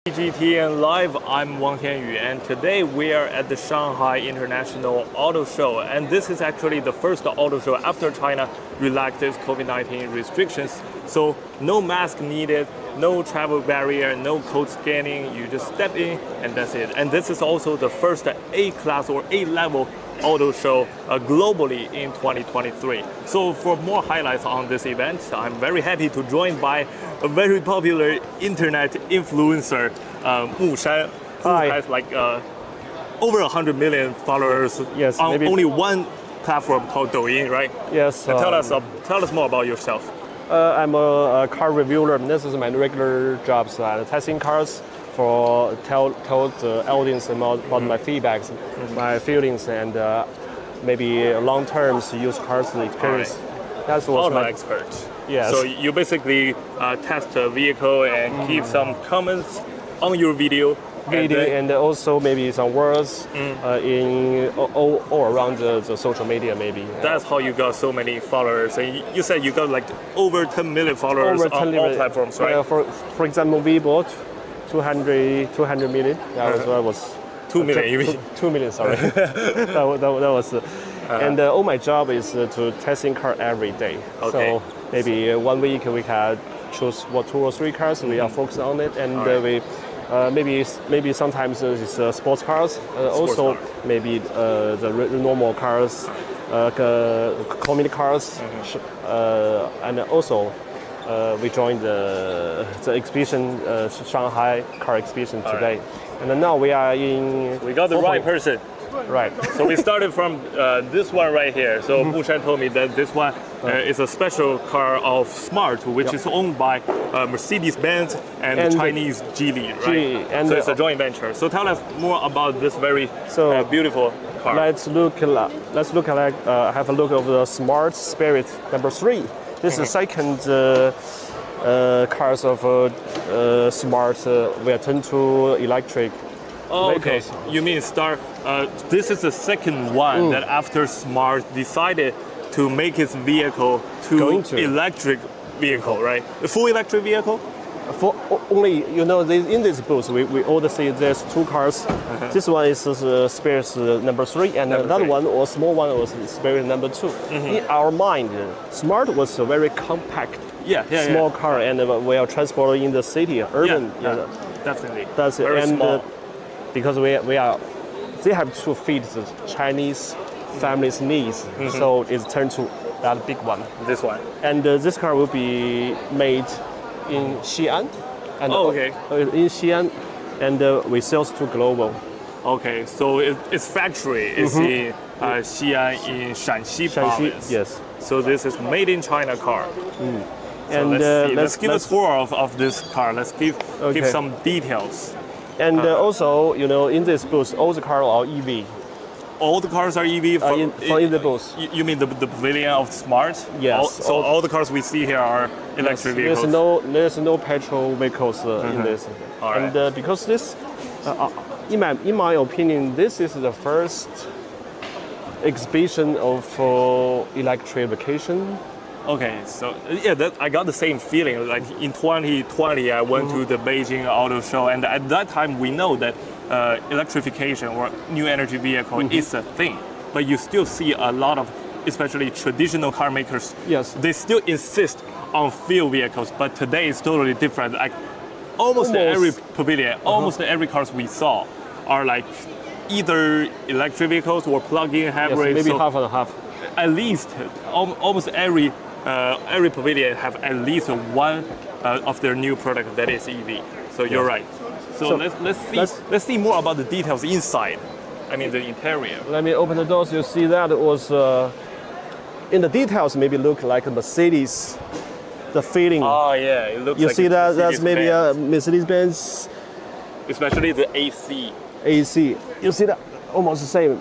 CGTN Live, I'm Wang and today we are at the Shanghai International Auto Show, and this is actually the first auto show after China relaxed its COVID-19 restrictions. So no mask needed, no travel barrier, no code scanning, you just step in and that's it. And this is also the first A-class or A-level auto show globally in 2023. So for more highlights on this event, I'm very happy to join by a very popular internet influencer, Mu Shan, who has like over 100 million followers on only one platform called Douyin, right? Yes. Tell us more about yourself. I'm a car reviewer. This is my regular job, testing cars for tell the audience about my feedbacks, my feelings, and maybe long-term used cars experience. Right. That's what my experts. Yes. So you basically test a vehicle and give some comments on your video. And also maybe some words in all around the social media maybe. That's how you got so many followers. And you said you got like over 10 million followers on all platforms, right? For example, we bought 200 million. That was 2 million, you mean? 2 million, sorry. that was. And all my job is to testing car every day. Okay. So maybe 1 week we can choose 2 or 3 cars. We are focused on it, and we. Maybe sometimes it's sports cars. Also, maybe the normal cars, community cars, and also we joined the exhibition, Shanghai car exhibition today. Right. And now we are in. We got the right person. Right. So we started from this one right here. So Mu Shan told me that this one is a special car of Smart, which is owned by Mercedes-Benz and Chinese Geely, right? So it's a joint venture. So tell us more about this very beautiful car. Let's have a look of the Smart Spirit number 3. This is the second cars of Smart. We turn to electric. Oh, okay. You mean this is the second one that after Smart decided to make its vehicle to electric vehicle, right? A full electric vehicle? For only, in this booth, we all see there's 2 cars. This one is Spirit number 3, and another one or small one was Spirit number 2. In our mind, Smart was a very compact, small car, and we are transported in the city, urban. Definitely. That's it. Very small. Because they have to feed the Chinese families' needs, so it's turned to that big one. This one. And this car will be made in Xi'an. And in Xi'an, and we sell to global. Okay, so its factory is in Xi'an in Shanxi province. Yes. So this is made in China car. So and let's give a tour of this car. Let's give some details. And also, in this booth, all the cars are EV. All the cars are EV? In the booth. You mean the pavilion of Smart? Yes. All the cars we see here are electric vehicles? There's no petrol vehicles in this. And because this, in my opinion, this is the first exhibition of electrification. Okay, so I got the same feeling. Like in 2020, I went to the Beijing Auto Show, and at that time we know that electrification or new energy vehicle is a thing. But you still see a lot of, especially traditional car makers, they still insist on fuel vehicles. But today it's totally different. Like almost every pavilion, almost every cars we saw are like either electric vehicles or plug-in hybrids. Maybe half and half. At least almost every pavilion have at least one of their new product that is EV. So you're right. So let's see more about the details inside. I mean the interior. Let me open the doors. You see that it was in the details maybe look like a Mercedes. The feeling. Oh yeah, it looks. You like see that's maybe a Mercedes-Benz. Especially the AC. AC. You see that almost the same.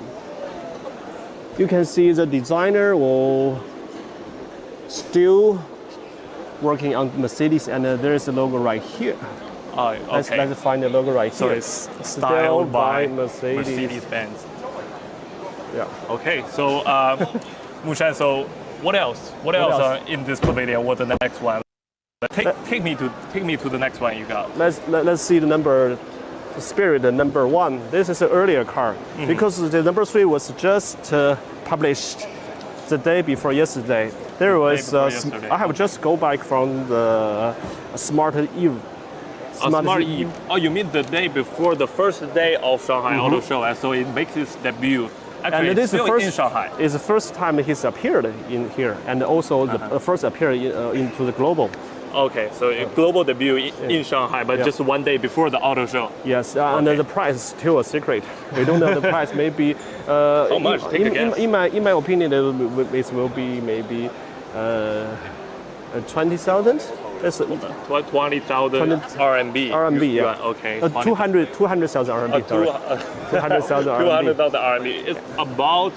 You can see the designer will still working on Mercedes, and there is a logo right here. Let's find the logo right here. So it's styled by Mercedes-Benz. Yeah. Okay, so Mu Shan, so what else? What else are in this pavilion? What's the next one? Take me to the next one you got. Let's see the Spirit number 1. This is an earlier car because the number 3 was just published the day before yesterday. There was I have just go back from the Smart Eve. Smart Eve. Oh, you mean the day before the first day of Shanghai Auto Show, and so it makes its debut. Actually, and it is in Shanghai. It's the first time he's appeared in here, and also the first appear into the global. Okay, so a global debut in Shanghai, but just one day before the auto show. Yes, and the price is still a secret. We don't know the price. Maybe how much? Take a guess. In my opinion, it will be maybe 20,000. That's 20,000 RMB. RMB, yeah. Okay. 200,000 RMB. 200,000 RMB. 200,000 RMB. It's about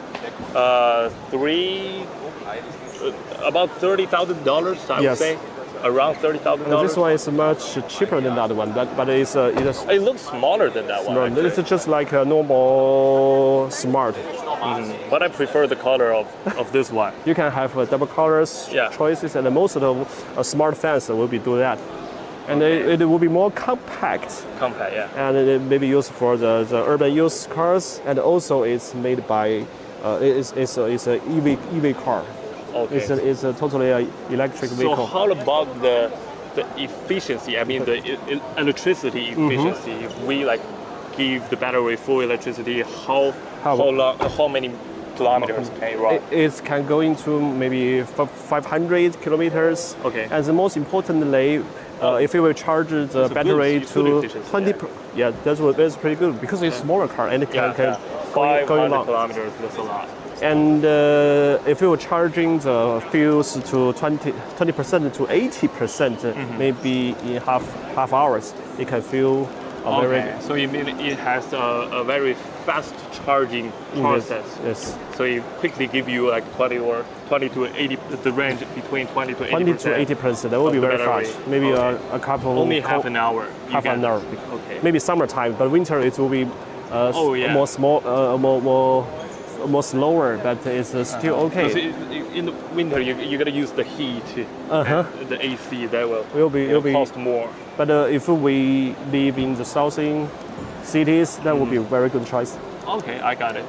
$30,000, I would say. Around $30,000. This one is much cheaper than that one, but it looks smaller than that one. Actually. It's just like a normal Smart. But I prefer the color of this one. You can have double colors choices, and most of the Smart fans will be do that. And it will be more compact. Compact, yeah. And it may be used for the urban use cars, and also it's made by it's a EV car. Okay. It's a totally electric vehicle. So how about the efficiency? I mean the electricity efficiency. If we give the battery full electricity, how many kilometers can it run? It can go into maybe 500 kilometers. Okay. And the most importantly, if you will charge the battery to 20, that's pretty good because it's a smaller car and it can go long. Kilometers. That's a lot. And if you were charging the fuels to 20% to 80%, maybe in half hours, it can fill very. So you mean it has a very fast charging process? Yes. So it quickly give you like 20 to 80, the range between 20 to 80%. 20 to 80%. That would be very fast. Maybe a couple. Only half an hour. Half an hour. Okay. Maybe summertime, but winter it will be more small, more slower, but it's still okay. In the winter, you're gonna use the heat, the AC. That will cost more. But if we live in the southern cities, that would be a very good choice. Okay, I got it.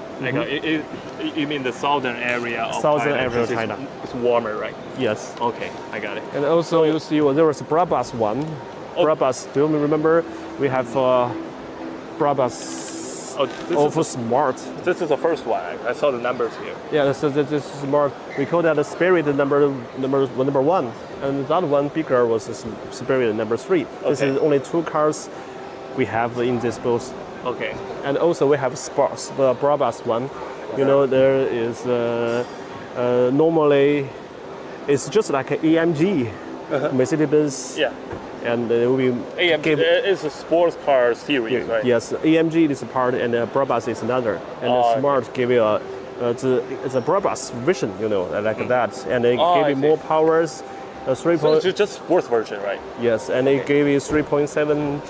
You mean the southern area of China? It's warmer, right? Yes. Okay, I got it. And also you see, there was a Brabus one. Brabus, do you remember? We have Brabus. For Smart. This is the first one. I saw the numbers here. Yeah, so this is Smart. We call that a Spirit number 1, and that one bigger was Spirit number 3. Okay. This is only 2 cars we have in this booth. Okay. And also we have the Brabus one. You know, there is normally it's just like an AMG, Mercedes-Benz. Yeah. And it will be AMG is a sports car series, right? Yes, AMG is a part, and Brabus is another. And the Smart give you it's a Brabus vision, like that, and it gave you more powers. So it's just sports version, right? Yes, and it gave you 3.7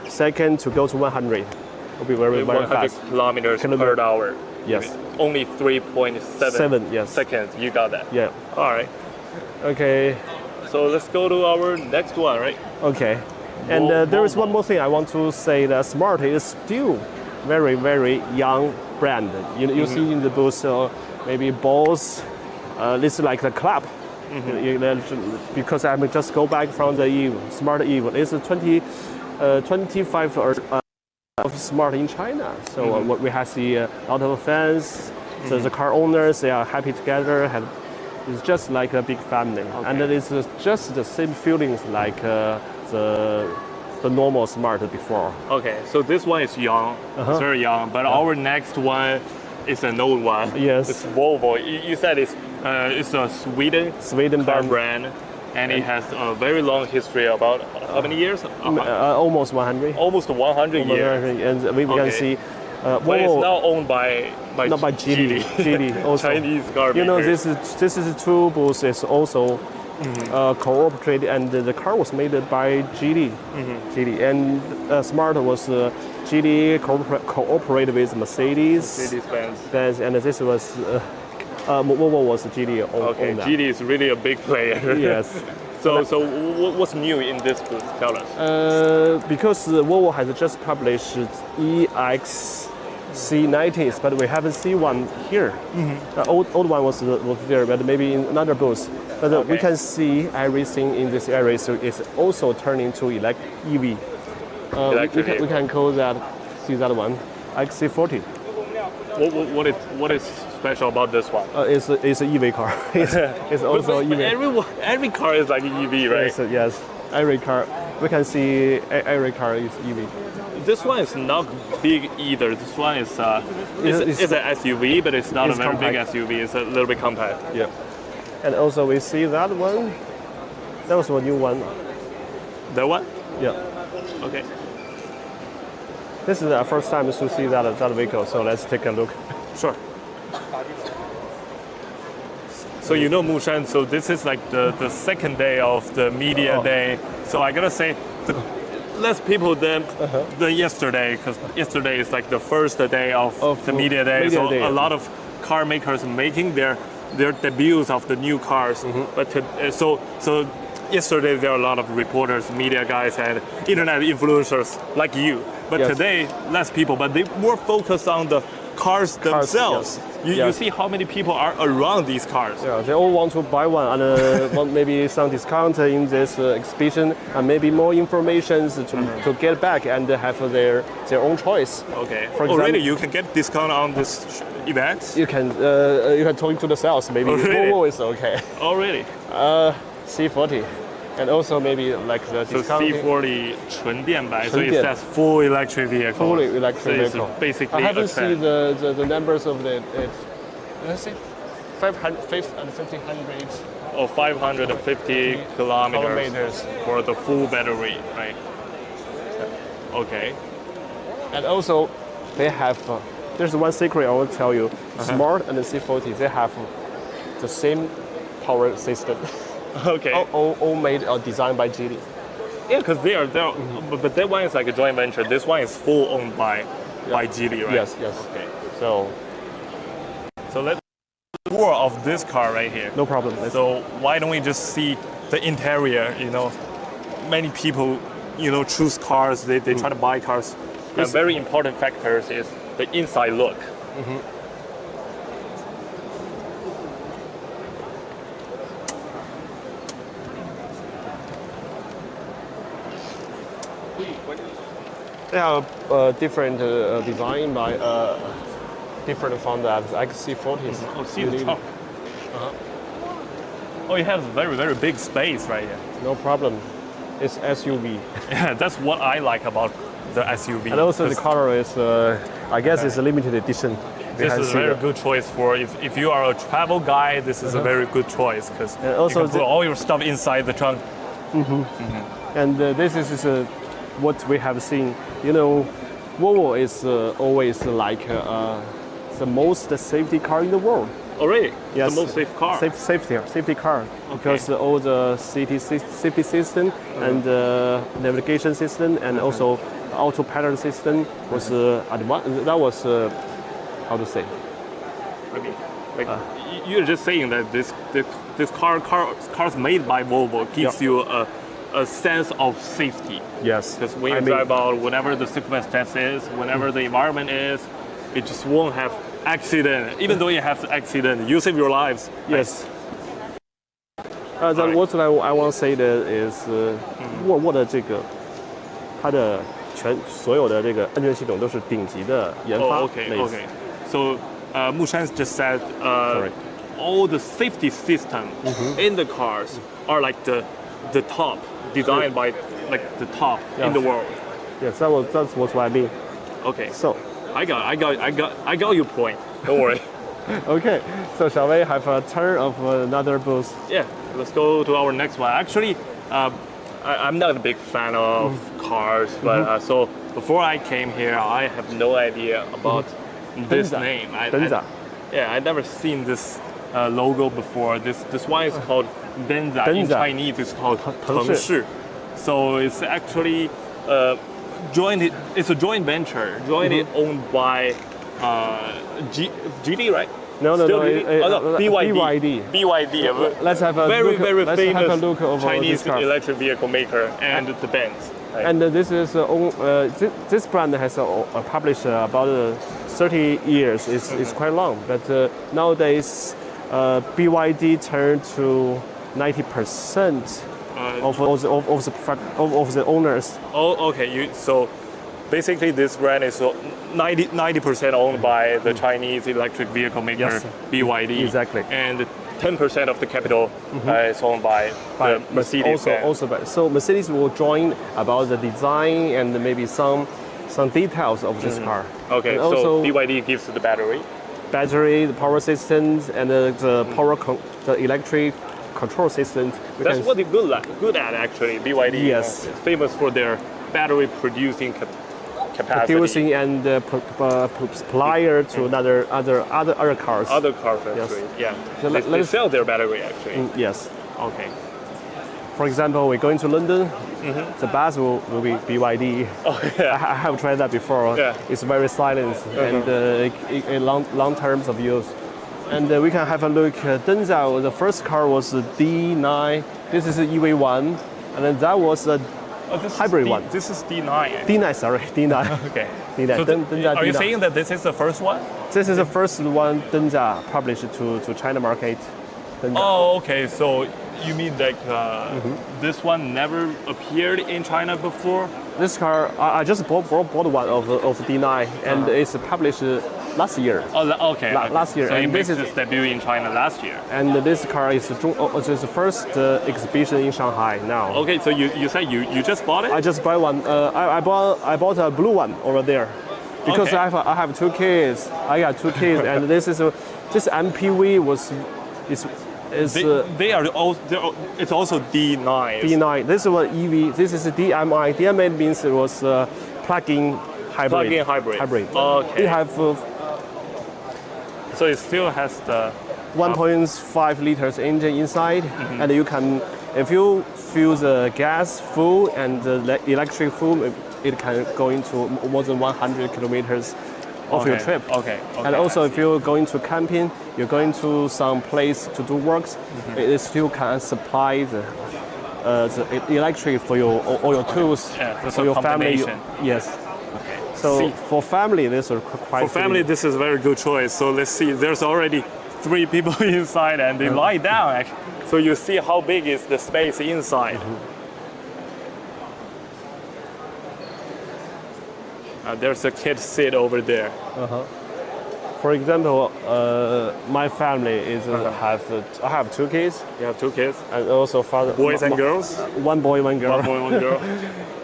seconds to go to 100. It will be very 100 fast. kilometers per hour. Yes. Only 3.7 seconds. You got that. Yeah. All right. Okay. So let's go to our next one, right? Okay. And there is one more thing I want to say that Smart is still very, very young brand. You see in the booth maybe balls. This is like the club. Because I just go back from the Eve, Smart Eve. It's 25 of Smart in China. So we have see a lot of fans. So the car owners, they are happy together. It's just like a big family, and it's just the same feelings like the normal Smart before. Okay, so this one is young, it's very young, but our next one is an old one. Yes, it's Volvo. You said it's a Sweden car brand, and it has a very long history. About how many years? Almost 100. Almost 100 years. And we can see. But it's now owned by Geely. Geely also. Chinese car makers. This is 2 booths. It's also cooperated, and the car was made by Geely. Geely, and Smart was Geely cooperated with Mercedes-Benz, and this was Volvo was Geely. Okay, Geely is really a big player. Yes. what's new in this booth? Tell us. Because Volvo has just published EXC90s, but we haven't seen one here. The old one was there, but maybe in another booth. But we can see everything in this area, so it's also turning to EV. We can call that, see that one, XC40. What is special about this one? It's an EV car. it's also EV. Every car is like EV, right? Yes. Every car, we can see every car is EV. This one is not big either. This one is it's an SUV, but it's not a very big SUV. It's a little bit compact. Yeah. And also we see that one. That was a new one. That one? Yeah. Okay. This is our first time to see that vehicle, so let's take a look. Sure. So you know Mushan, so this is like the second day of the media day. So I gotta say, less people than yesterday, because yesterday is like the first day of the media day. A lot of car makers making their debuts of the new cars. But so yesterday there are a lot of reporters, media guys, and internet influencers like you. But today, less people, but they more focused on the cars themselves. You see how many people are around these cars. Yeah, they all want to buy one and want maybe some discount in this exhibition and maybe more information to get back and have their own choice. Okay. For example, really, you can get discount on this event? You can talk to the sales. Maybe Volvo is okay. Oh, really? C40. And also maybe like the discount. C40 纯电版, so it says full electric vehicle. Fully electric vehicle. Basically, I haven't seen the numbers of the. Let's see, 550 or 550 kilometers for the full battery, right? Okay. And also, they have. There's one secret I will tell you. Smart and the C40, they have the same power system. Okay. All made or designed by Geely. Yeah, because they are, but that one is like a joint venture. This one is full owned by Geely, right? Yes. Okay. So let's tour of this car right here. No problem. So why don't we just see the interior? You know, many people, choose cars. They try to buy cars. And very important factors is the inside look. They have different design by different from the XC40s. Oh, see the top. Oh, it has very, very big space right here. No problem. It's SUV. Yeah, that's what I like about the SUV. And also the color is, I guess it's a limited edition. This is a very good choice for if you are a travel guy. This is a very good choice because you can put all your stuff inside the trunk. And this is what we have seen. Volvo is always like the most safety car in the world. Oh, really? Yes. The most safe car? Safety car. Because all the safety system and navigation system and also auto pattern system was advanced. That was, how to say? I mean, you're just saying that this cars made by Volvo gives you a sense of safety. Yes. Because when you drive out, whenever the circumstance is, whenever the environment is, it just won't have accident. Even though you have accident, you save your lives. Yes. What I want to say is， 沃尔沃的这个，它的所有的这个安全系统都是顶级的研发。Okay. So Mushan just said all the safety system in the cars are like the top, designed by like the top in the world. Yes, that's what I mean. Okay. So I got your point. Don't worry. Okay. So shall we have a turn of another booth? Yeah. Let's go to our next one. Actually, I'm not a big fan of cars, but so before I came here, I have no idea about this name. I've never seen this logo before. This one is called Denza. In Chinese, it's called 城市. So it's actually it's a joint venture, jointly owned by Geely, right? No. BYD. BYD. BYD. Let's have a very, look. very let's famous have a look over Chinese this car. electric vehicle maker and the Benz. Right? And this is this brand has published about 30 years. It's quite long, but nowadays BYD turned to 90% of the owners. Oh, okay. So basically, this brand is 90% owned by the Chinese electric vehicle maker Yes. BYD. Exactly. And 10% of the capital is owned by the Mercedes. So Mercedes will join about the design and maybe some details of this car. Okay, And so also BYD gives the battery. the power systems, and the the electric control systems. That's what they're good at actually. BYD Yes. is famous for their battery producing capacity. Producing and supplier to other cars. Other car factories, yeah. So They sell their battery actually. Yes. Okay. For example, we're going to London. The bus will be BYD. Oh yeah. I have tried that before. Yeah. It's very silent and in long terms of use. And we can have a look. Denzhao, the first car was the D9. This is the EV1, and then that was a hybrid one. This is D9. D9, sorry, D9. Okay. D9. So Denzhao are you D9. saying that this is the first one? This is the first one Denzhao published to China market. Denzhao. Oh, okay. So you mean like this one never appeared in China before? This car, I just bought one of D9, and it's published last year. Oh, okay. Last year. So And it makes this is- its debut in China last year. And this car is the first exhibition in Shanghai now. Okay, so you say you just bought it? I just buy one. I bought a blue one over there, because Okay. I have two kids. I got two kids, and this MPV They are all. It's also D9. D9. This was EV. This is DMI. DMI means it was plug-in hybrid. Plug-in hybrid. Okay. It have So it still has the. 1.5 liters engine inside, and you can, if you fill the gas full and the electric full, it can go into more than 100 kilometers of your trip. Okay. And also, if you're going to camping, you're going to some place to do works, it still can supply the electric for all your tools, Yeah, that's for a your family. combination. Yes. Okay. So See. for family, this is quite. For family, this is a very good choice. So let's see. There's already 3 people inside, and they lie down. Actually. So you see how big is the space inside. There's a kid sit over there. For example, my family is I have 2 kids, You have 2 kids, and also father. boys and girls. 1 boy, 1 girl. 1 boy, 1 girl.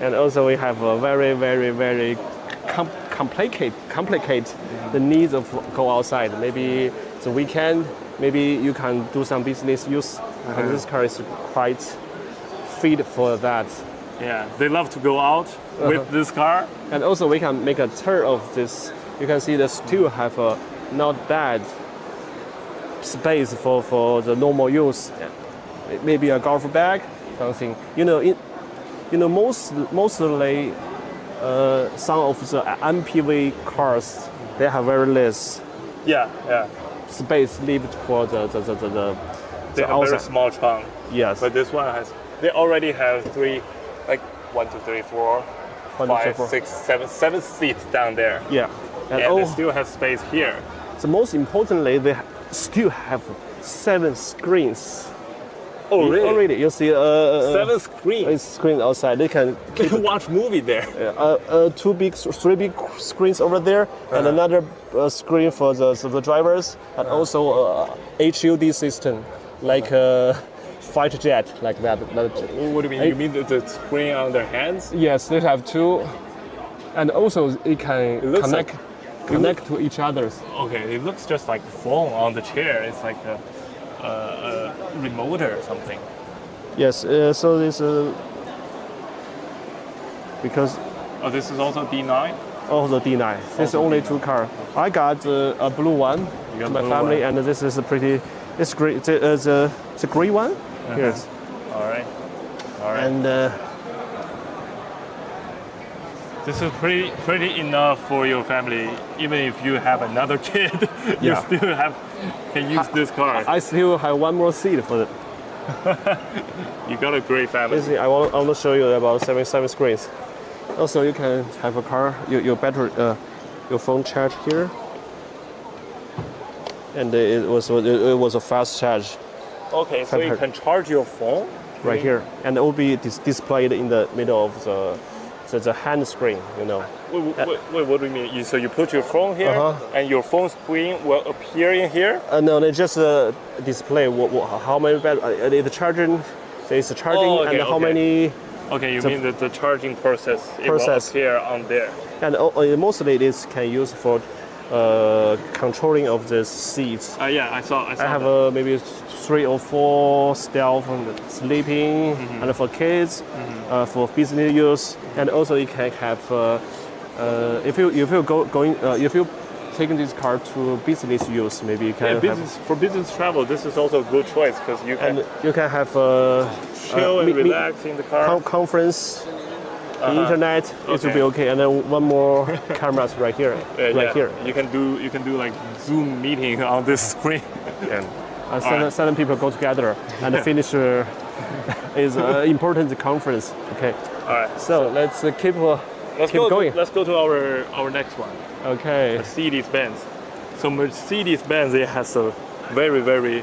And also we have a very, very, very complicate the needs of go outside. Maybe the weekend, maybe you can do some business use. And this car is quite fit for that. Yeah, they love to go out with this car. And also we can make a tour of this. You can see the still have a not bad space for the normal use. Maybe a golf bag, something. Mostly some of the MPV cars, they have very less Yeah. space left for the They have very outside. small trunk. Yes. But this one has. They already have 3, like 1, 2, 3, 4, 1, 2, 3, 5, 4. 6, 7 seats down there. Yeah. And And they still have space here. the most importantly, they still have 7 screens. Oh, really? Already, you see 7 screens. screen outside. They can Watch movie there. 3 big screens over there, and another screen for the drivers, and also HUD system, like fighter jet, like that. What do you mean? You mean the screen on their hands? Yes, they have 2, and also it can looks connect to each other's. Okay, it looks just like a phone on the chair. It's like a remote or something. Yes, so this because Oh, this is also D9? of the D9. This is only 2 cars. I got a blue one You got to my blue family, one. and this is a pretty. It's great. The gray one. Yes, All right. and This is pretty enough for your family. Even if you have another kid, you Yeah. still can use this car. I still have one more seat for it. You got a great family. Basically, I want to show you about seven screens. Also, you can have a car, your battery, your phone charge here, and it was a fast charge Okay, so you can charge your phone right here, and it will be displayed in the middle of the hand screen. You know. Wait, what do you mean? So you put your phone here, and your phone screen will appear in here? No, they just display how many the charging. There's charging and how many. Okay, you mean that the charging process will appear on there. And mostly this can use for controlling of the seats. Yeah, I saw. I have maybe 3 or 4 stealth and sleeping, and for kids, for business use, and also you can have if you taking this car to business use, maybe you can for business travel. This is also a good choice because you can have chill and relax in the car. Conference. Internet, it will be okay, and then one more cameras right here, here. You can do like Zoom meeting on this screen. Seven people go together and finish is important conference. Okay. All right. So let's keep going. Let's go to our next one. Okay. Mercedes-Benz. So Mercedes-Benz, it has a very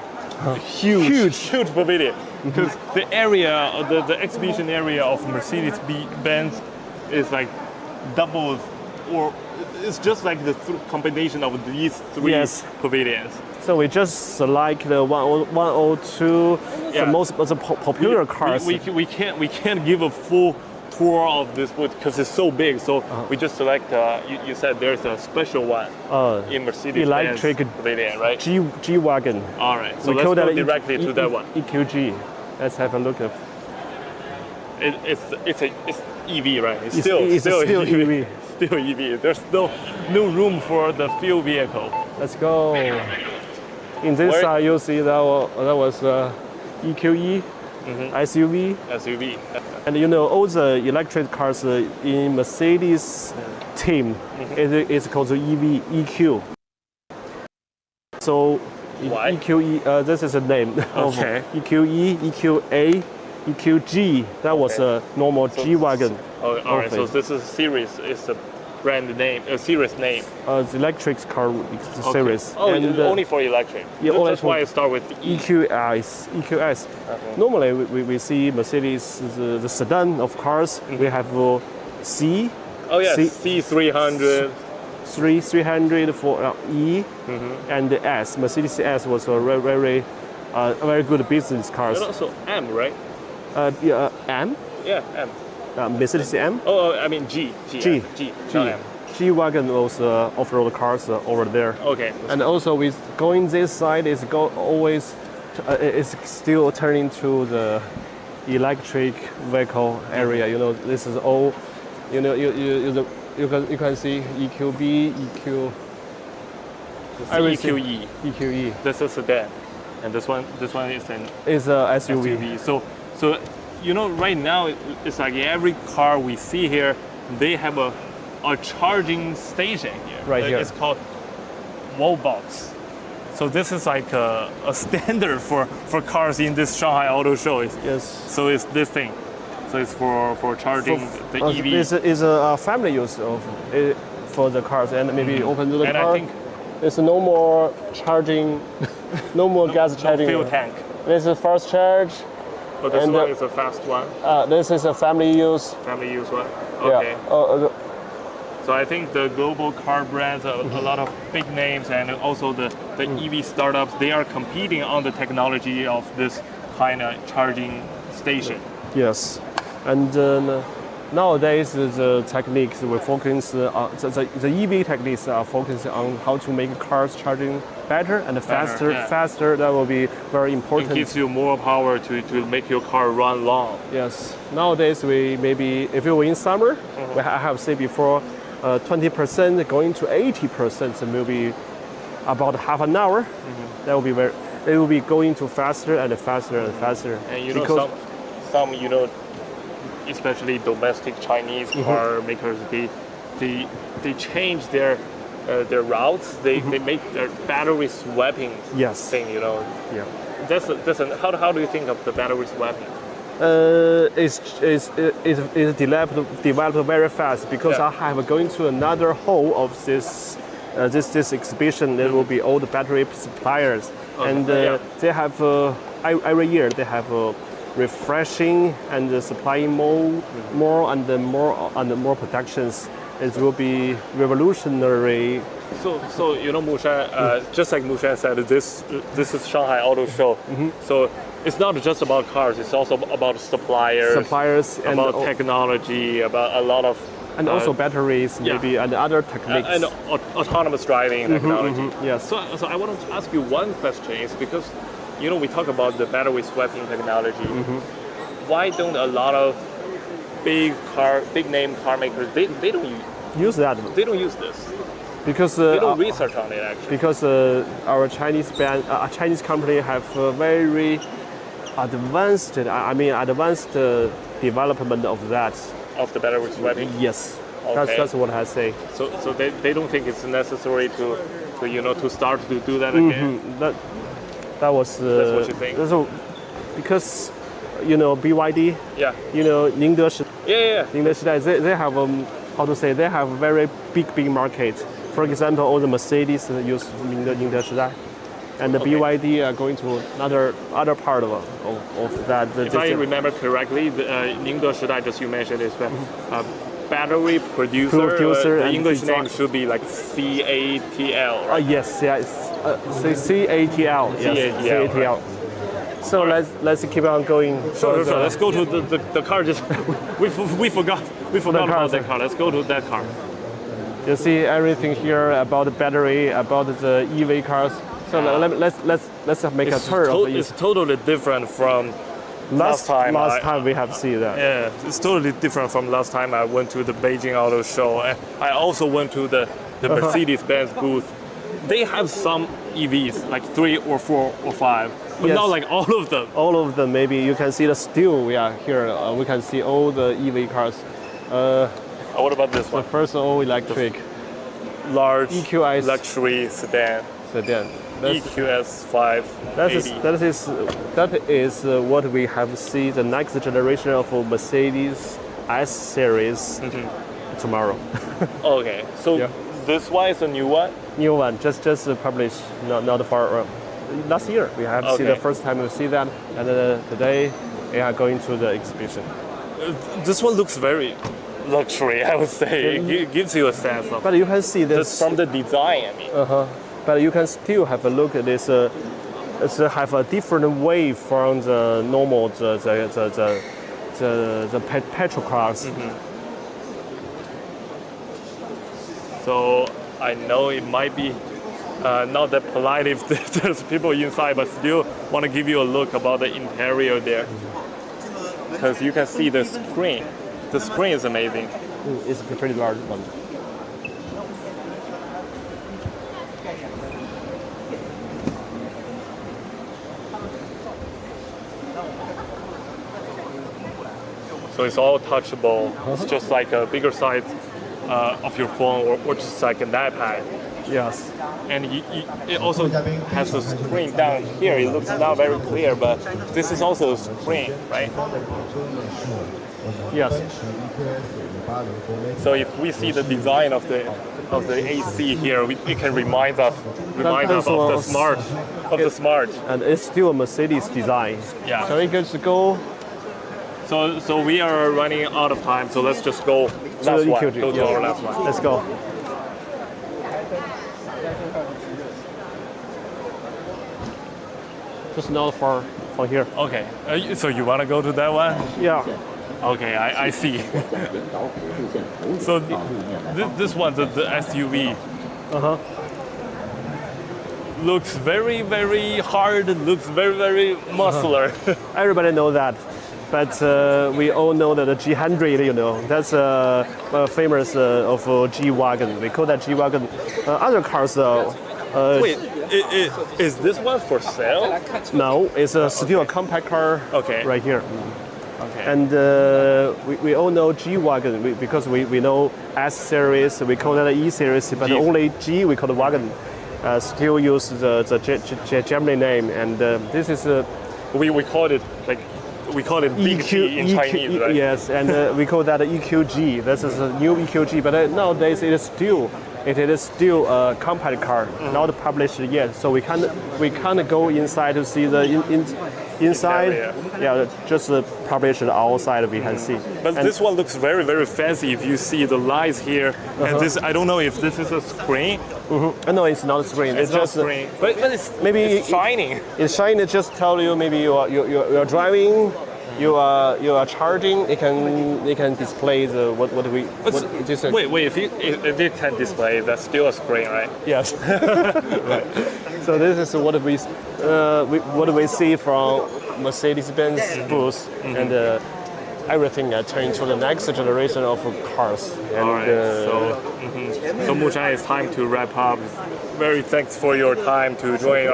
huge pavilion. Because the area, the exhibition area of Mercedes-Benz is like double, or it's just like the combination of these 3 pavilions. So we just like the 102, the most popular cars. We can't give a full tour of this booth because it's so big. So we just select. You said there's a special one in Mercedes-Benz electric pavilion, right? G wagon. All right. So let's go directly to that one. EQG. Let's have a look at. It's EV, right? It's still EV. Still EV. There's no room for the fuel vehicle. Let's go. In this side, you'll see that was EQE, SUV. SUV. And you know, all the electric cars in Mercedes team, it's called EV, EQ. So why? EQE, this is the name of EQE, EQA, EQG. That was a normal G-Wagon. All right, so this is series, it's a brand name, a series name. The electric car series. Oh, and, only for electric. Yeah, that's why I start with EQS. EQS. Normally we see Mercedes, the sedan of cars. We have C. Oh yeah, C300. 300 for E, and the S. Mercedes S was a very good business cars. And also M, right? M? Yeah, M. Mercedes M? Oh, I mean G. Not M. G-Wagon was off-road cars over there. Okay. And also with going this side is it's still turning to the electric vehicle area. You know, this is all. You know, you can see EQB, EQ. EQE. EQE. This is a sedan, and this one is an SUV. So you know, right now it's like every car we see here, they have a charging station here. Right here. It's called wall box. So this is like a standard for cars in this Shanghai Auto Show. So it's this thing. So it's for charging the EV. This is a family use for the cars, and maybe open to the and car. I think there's no more charging, no more gas charging. Fuel tank. This is fast charge. But this one is a fast one. This is a family use. Family use one. Okay. Yeah. So I think the global car brands, a lot of big names, and also the EV startups, they are competing on the technology of this kind of charging station. Yes, and nowadays the techniques we focus the EV techniques are focusing on how to make cars charging better and faster. Faster, that will be very important. It gives you more power to make your car run long. Yes. Nowadays we maybe if you're in summer, I have said before, 20% going to 80% will be about half an hour. That will be it will be going to faster and faster and faster. And you know some especially domestic Chinese car makers, they change their routes. They make their battery swapping thing. You know. Yeah. How do you think of the battery swapping? It's developed very fast because I have going to another hall of this exhibition. There will be all the battery suppliers, and they have every year they have refreshing and supplying more and more productions. It will be revolutionary. So you know, Mushan, just like Mushan said, this is Shanghai Auto Show. So it's not just about cars; it's also about suppliers, about technology, about a lot of also batteries, maybe, and other techniques, and autonomous driving technology. Yes. So I want to ask you one question, is because you know we talk about the battery swapping technology. Why don't a lot of big name car makers they don't use that? They don't use this because they don't research on it actually. Because our Chinese company have very advanced development of that. Of the battery swapping? Yes. Okay. That's what I say. So they don't think it's necessary to start to do that again? That was that's what you think? Because BYD, Ningde Shidai, they have they have very big market. For example, all the Mercedes use Ningde Shidai, and the BYD are going to other part of that. If I remember correctly, Ningde Shidai, just you mentioned, is battery producer. The English name should be like CATL, right? Yes, CATL. Yes, CATL. So let's keep on going. Sure. Let's go to the car. Just we forgot about that car. Let's go to that car. You see everything here about the battery, about the EV cars. So let's make a tour. It's totally different from last time we have seen that. Yeah, it's totally different from last time I went to the Beijing Auto Show. And I also went to the Mercedes-Benz booth. They have some EVs, like 3 or 4 or 5, but not like all of them. All of them, maybe. You can see the still, here we can see all the EV cars. What about this one? The first all electric. Large EQS luxury sedan. EQS 580. That is what we have seen the next generation of Mercedes S series tomorrow. Okay, so this one is a new one? New one, just published not far. Last year we have seen the first time we see that, and today we are going to the exhibition. This one looks very luxury, I would say. It gives you a sense of. But you can see this just from the design. I mean. But you can still have a look at this. It's have a different way from the normal the petrol cars. So I know it might be not that polite if there's people inside, but still want to give you a look about the interior there, because you can see the screen. The screen is amazing. It's a pretty large one. So it's all touchable. It's just like a bigger size of your phone, or just like an iPad. Yes. And it also has a screen down here. It looks not very clear, but this is also a screen, right? Yes. So if we see the design of the AC here, it can remind us of the smart. And it's still a Mercedes design. Yeah. So we could go. So we are running out of time. So let's just go last one. Go to our last one. Let's go. Just not far from here. Okay. So you want to go to that one? Yeah. Okay, I see. So this one, the SUV, looks very, very hard. Looks very, very muscular. Everybody knows that, but we all know that the G100, that's famous of G-Wagon. We call that G-Wagon. Other cars, wait, is this one for sale? No, it's still a compact car. Okay. Right here. Okay. And we all know G-Wagon because we know S series, we call that E series, but G. only G we call the wagon. Still use the German name, and this is we call it like we call it big G in Chinese, right? Yes, and we call that EQG. This is a new EQG, but nowadays it is still a compact car, not published yet. So we can't go inside to see the inside. Yeah, just published outside we can see. But this one looks very, very fancy. If you see the lights here, and this, I don't know if this is a screen. No, it's not a screen. It's not just a screen, but it's shining. It's shining. It just tell you maybe you're driving. You are charging. It can display the what we. Wait. If it can display, that's still a screen, right? Yes. Right. So this is what we see from Mercedes-Benz booth, and everything turning to the next generation of cars. And, all right. So Mushan, it's time to wrap up. Very thanks for your time to join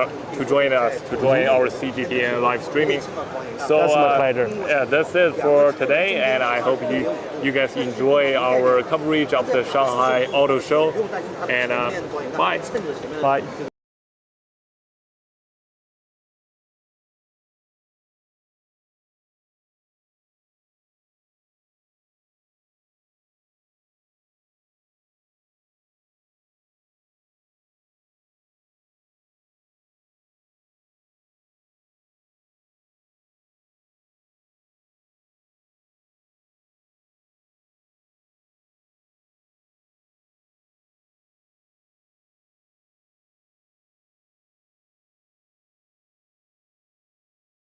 our CGTN live streaming. So that's my pleasure. Yeah, that's it for today, and I hope you guys enjoy our coverage of the Shanghai Auto Show. And bye. Bye.